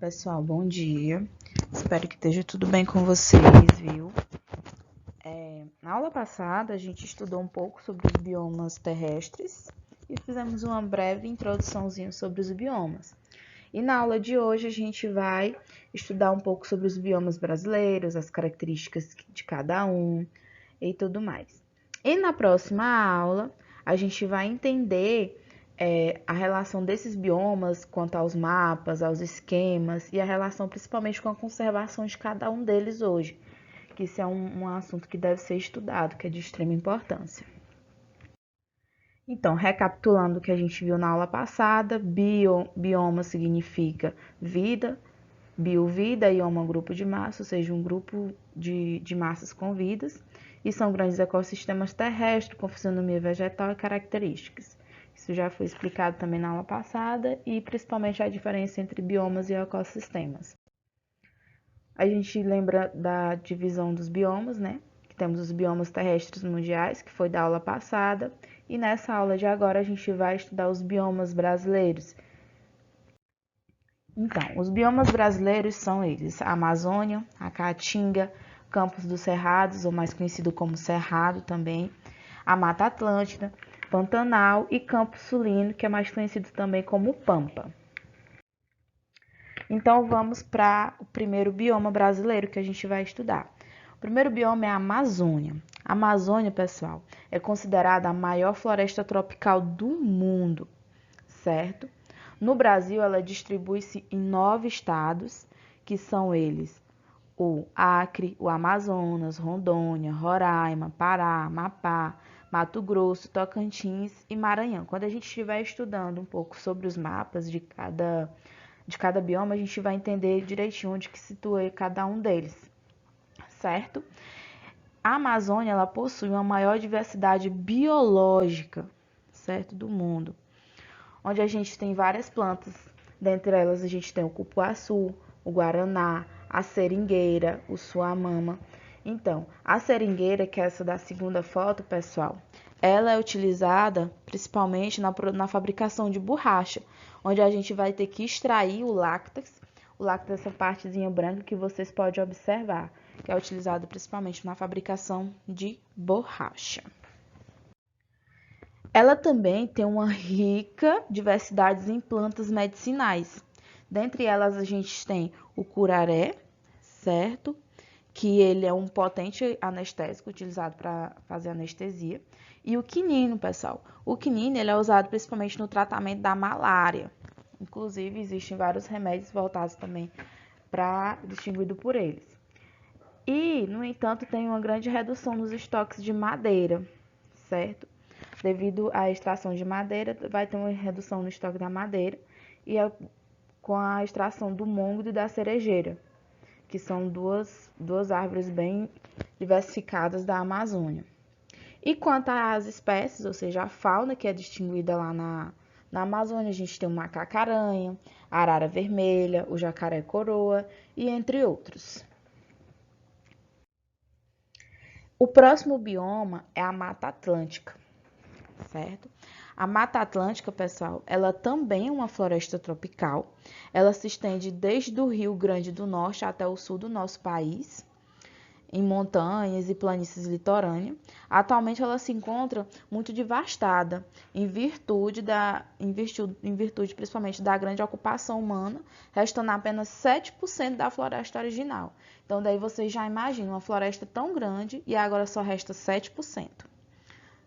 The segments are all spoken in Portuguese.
Pessoal, bom dia. Espero que esteja tudo bem com vocês, viu? Na aula passada, a gente estudou um pouco sobre os biomas terrestres e fizemos uma breve introduçãozinha sobre os biomas. E na aula de hoje, a gente vai estudar um pouco sobre os biomas brasileiros, as características de cada um e tudo mais. E na próxima aula, a gente vai entender a relação desses biomas quanto aos mapas, aos esquemas e a relação principalmente com a conservação de cada um deles hoje, que isso é um assunto que deve ser estudado, que é de extrema importância. Então, recapitulando o que a gente viu na aula passada, bioma significa vida, biovida, ioma grupo de massa, ou seja, um grupo de massas com vidas, e são grandes ecossistemas terrestres com fisionomia vegetal e características. Isso já foi explicado também na aula passada, e principalmente a diferença entre biomas e ecossistemas. A gente lembra da divisão dos biomas, né? Que temos os biomas terrestres mundiais, que foi da aula passada, e nessa aula de agora a gente vai estudar os biomas brasileiros. Então, os biomas brasileiros são eles: a Amazônia, a Caatinga, Campos dos Cerrados, ou mais conhecido como Cerrado também, a Mata Atlântica, Pantanal e Campo Sulino, que é mais conhecido também como Pampa. Então, vamos para o primeiro bioma brasileiro que a gente vai estudar. O primeiro bioma é a Amazônia. A Amazônia, pessoal, é considerada a maior floresta tropical do mundo, certo? No Brasil, ela distribui-se em 9 estados, que são eles: o Acre, o Amazonas, Rondônia, Roraima, Pará, Amapá, Mato Grosso, Tocantins e Maranhão. Quando a gente estiver estudando um pouco sobre os mapas de cada bioma, a gente vai entender direitinho onde que situa cada um deles, certo? A Amazônia, ela possui uma maior diversidade biológica, certo, do mundo, onde a gente tem várias plantas. Dentre elas, a gente tem o cupuaçu, o guaraná, a seringueira, o suamama. Então, a seringueira, que é essa da segunda foto, pessoal, ela é utilizada principalmente na fabricação de borracha, onde a gente vai ter que extrair o láctex. O láctex é essa partezinha branca que vocês podem observar, que é utilizado principalmente na fabricação de borracha. Ela também tem uma rica diversidade em plantas medicinais. Dentre elas, a gente tem o curaré, certo? Que ele é um potente anestésico utilizado para fazer anestesia. E o quinino, pessoal. O quinino ele é usado principalmente no tratamento da malária. Inclusive, existem vários remédios voltados também para distinguido por eles. E, no entanto, tem uma grande redução nos estoques de madeira, certo? Devido à extração de madeira, vai ter uma redução no estoque da madeira e com a extração do mongo e da cerejeira, que são duas árvores bem diversificadas da Amazônia. E quanto às espécies, ou seja, a fauna que é distinguida lá na Amazônia, a gente tem o macaco-aranha, a arara vermelha, o jacaré-coroa e entre outros. O próximo bioma é a Mata Atlântica, certo? A Mata Atlântica, pessoal, ela também é uma floresta tropical. Ela se estende desde o Rio Grande do Norte até o sul do nosso país, em montanhas e planícies litorâneas. Atualmente ela se encontra muito devastada, em virtude principalmente da grande ocupação humana, restando apenas 7% da floresta original. Então daí vocês já imaginam uma floresta tão grande e agora só resta 7%.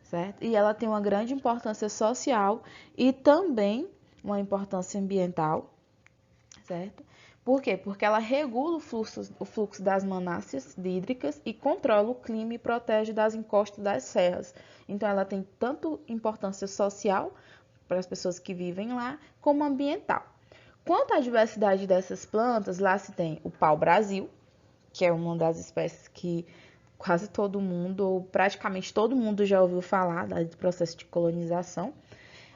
Certo? E ela tem uma grande importância social e também uma importância ambiental, certo? Por quê? Porque ela regula o fluxo das manáceas hídricas e controla o clima e protege das encostas das serras. Então, ela tem tanto importância social para as pessoas que vivem lá, como ambiental. Quanto à diversidade dessas plantas, lá se tem o pau-brasil, que é uma das espécies que quase todo mundo, ou praticamente todo mundo já ouviu falar do processo de colonização,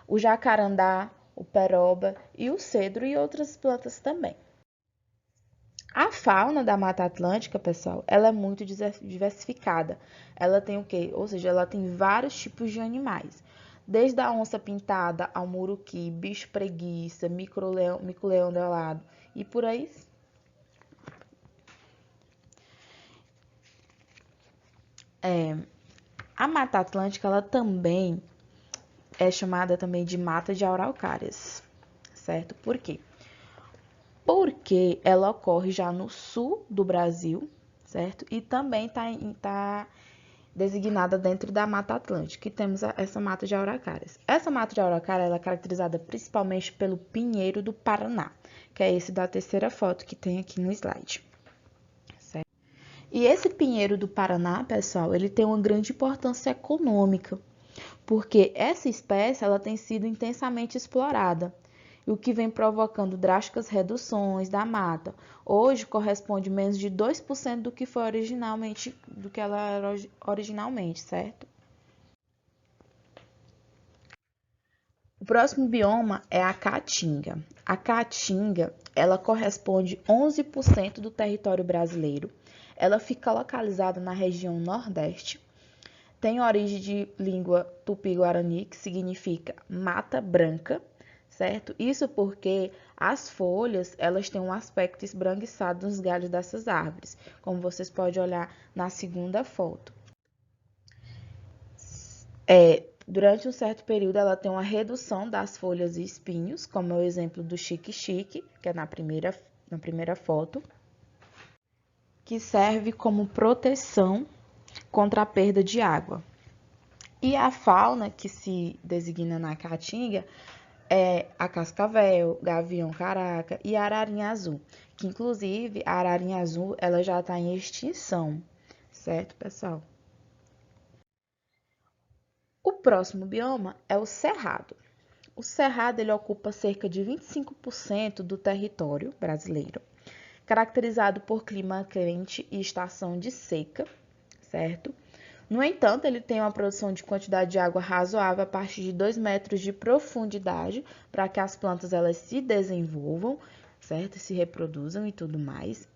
o jacarandá, o peroba e o cedro e outras plantas também. A fauna da Mata Atlântica, pessoal, ela é muito diversificada. Ela tem o quê? Ou seja, ela tem vários tipos de animais. Desde a onça pintada ao muruqui, bicho preguiça, mico-leão dourado e por aí. A Mata Atlântica, ela também é chamada também de Mata de Araucárias, certo? Por quê? Porque ela ocorre já no sul do Brasil, certo? E também tá designada dentro da Mata Atlântica, e temos essa Mata de Araucárias. Essa Mata de Araucária ela é caracterizada principalmente pelo pinheiro do Paraná, que é esse da terceira foto que tem aqui no slide. Certo? E esse pinheiro do Paraná, pessoal, ele tem uma grande importância econômica, porque essa espécie ela tem sido intensamente explorada, o que vem provocando drásticas reduções da mata. Hoje corresponde menos de 2% do que foi do que ela era originalmente, certo? O próximo bioma é a Caatinga. A Caatinga, ela corresponde 11% do território brasileiro. Ela fica localizada na região Nordeste. Tem origem de língua tupi-guarani, que significa mata branca, certo? Isso porque as folhas, elas têm um aspecto esbranquiçado nos galhos dessas árvores, como vocês podem olhar na segunda foto. Durante um certo período, ela tem uma redução das folhas e espinhos, como é o exemplo do xique-xique, que é na primeira foto, que serve como proteção contra a perda de água. E a fauna que se designa na caatinga é a cascavel, gavião caraca e a ararinha azul, que inclusive a ararinha azul ela já está em extinção, certo, pessoal? O próximo bioma é o cerrado. O cerrado ele ocupa cerca de 25% do território brasileiro, caracterizado por clima quente e estação de seca, certo? No entanto, ele tem uma produção de quantidade de água razoável a partir de 2 metros de profundidade para que as plantas elas se desenvolvam, certo? Se reproduzam e tudo mais.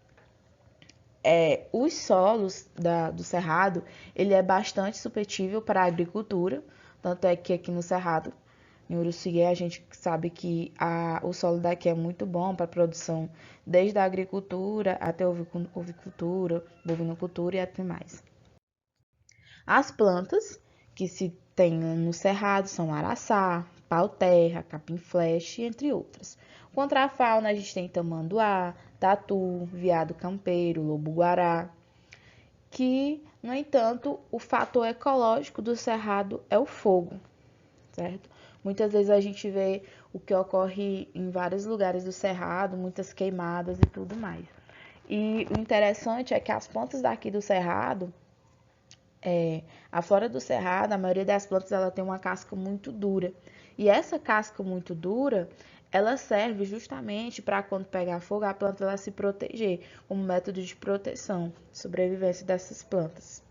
Os solos do Cerrado, ele é bastante suscetível para a agricultura, tanto é que aqui no Cerrado, em Uruçugué, a gente sabe que o solo daqui é muito bom para a produção, desde a agricultura até a ovicultura, bovinocultura e até mais. As plantas que se tem no cerrado são araçá, pau-terra, capim-fleche, entre outras. Contra a fauna, a gente tem tamanduá, tatu, veado campeiro, lobo-guará, que, no entanto, o fator ecológico do cerrado é o fogo, certo? Muitas vezes a gente vê o que ocorre em vários lugares do cerrado, muitas queimadas e tudo mais. E o interessante é que as plantas daqui do cerrado, a flora do cerrado, a maioria das plantas ela tem uma casca muito dura. E essa casca muito dura, ela serve justamente para quando pegar fogo, a planta ela se proteger, como método de proteção, sobrevivência dessas plantas.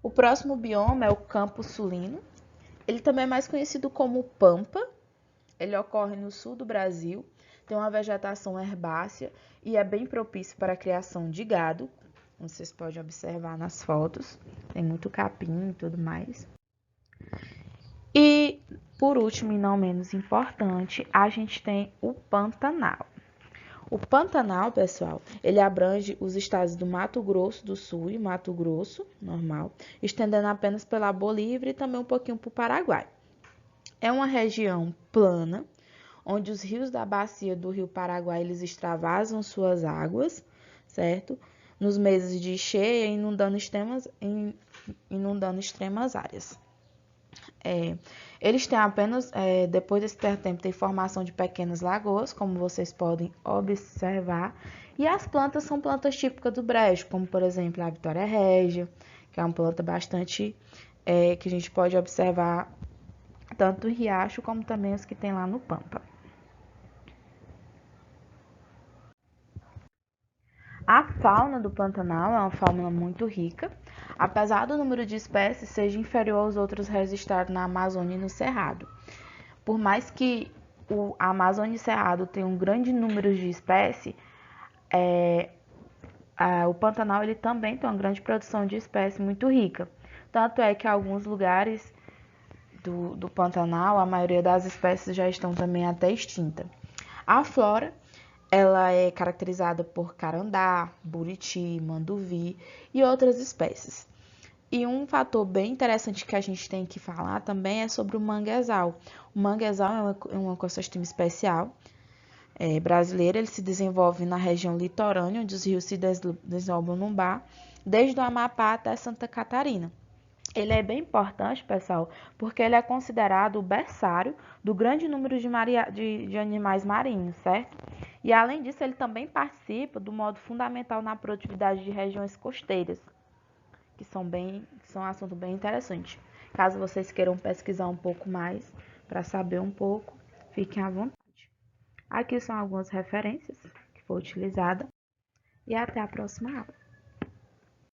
O próximo bioma é o Campo Sulino. Ele também é mais conhecido como Pampa. Ele ocorre no sul do Brasil, tem uma vegetação herbácea e é bem propício para a criação de gado, como vocês podem observar nas fotos. Tem muito capim e tudo mais. E, por último e não menos importante, a gente tem o Pantanal. O Pantanal, pessoal, ele abrange os estados do Mato Grosso do Sul e Mato Grosso, normal, estendendo apenas pela Bolívia e também um pouquinho para o Paraguai. É uma região plana, onde os rios da bacia do Rio Paraguai eles extravasam suas águas, certo? Nos meses de cheia, inundando extremas áreas. Eles têm apenas, depois desse tempo, tem formação de pequenas lagoas, como vocês podem observar, e as plantas são plantas típicas do brejo, como por exemplo a Vitória Régia, que é uma planta bastante que a gente pode observar tanto em riacho como também as que tem lá no Pampa. A fauna do Pantanal é uma fauna muito rica, apesar do número de espécies seja inferior aos outros registrados na Amazônia e no Cerrado. Por mais que a Amazônia e o Cerrado tenham um grande número de espécies, o Pantanal ele também tem uma grande produção de espécies muito rica. Tanto é que em alguns lugares do Pantanal, a maioria das espécies já estão também até extinta. A flora, ela é caracterizada por carandá, buriti, manduvi e outras espécies. E um fator bem interessante que a gente tem que falar também é sobre o manguezal. O manguezal é um ecossistema especial brasileiro. Ele se desenvolve na região litorânea, onde os rios se desdobram no mar, desde o Amapá até Santa Catarina. Ele é bem importante, pessoal, porque ele é considerado o berçário do grande número de animais marinhos, certo? E além disso, ele também participa do modo fundamental na produtividade de regiões costeiras, que são um assunto bem interessante. Caso vocês queiram pesquisar um pouco mais, para saber um pouco, fiquem à vontade. Aqui são algumas referências que foi utilizada e até a próxima aula.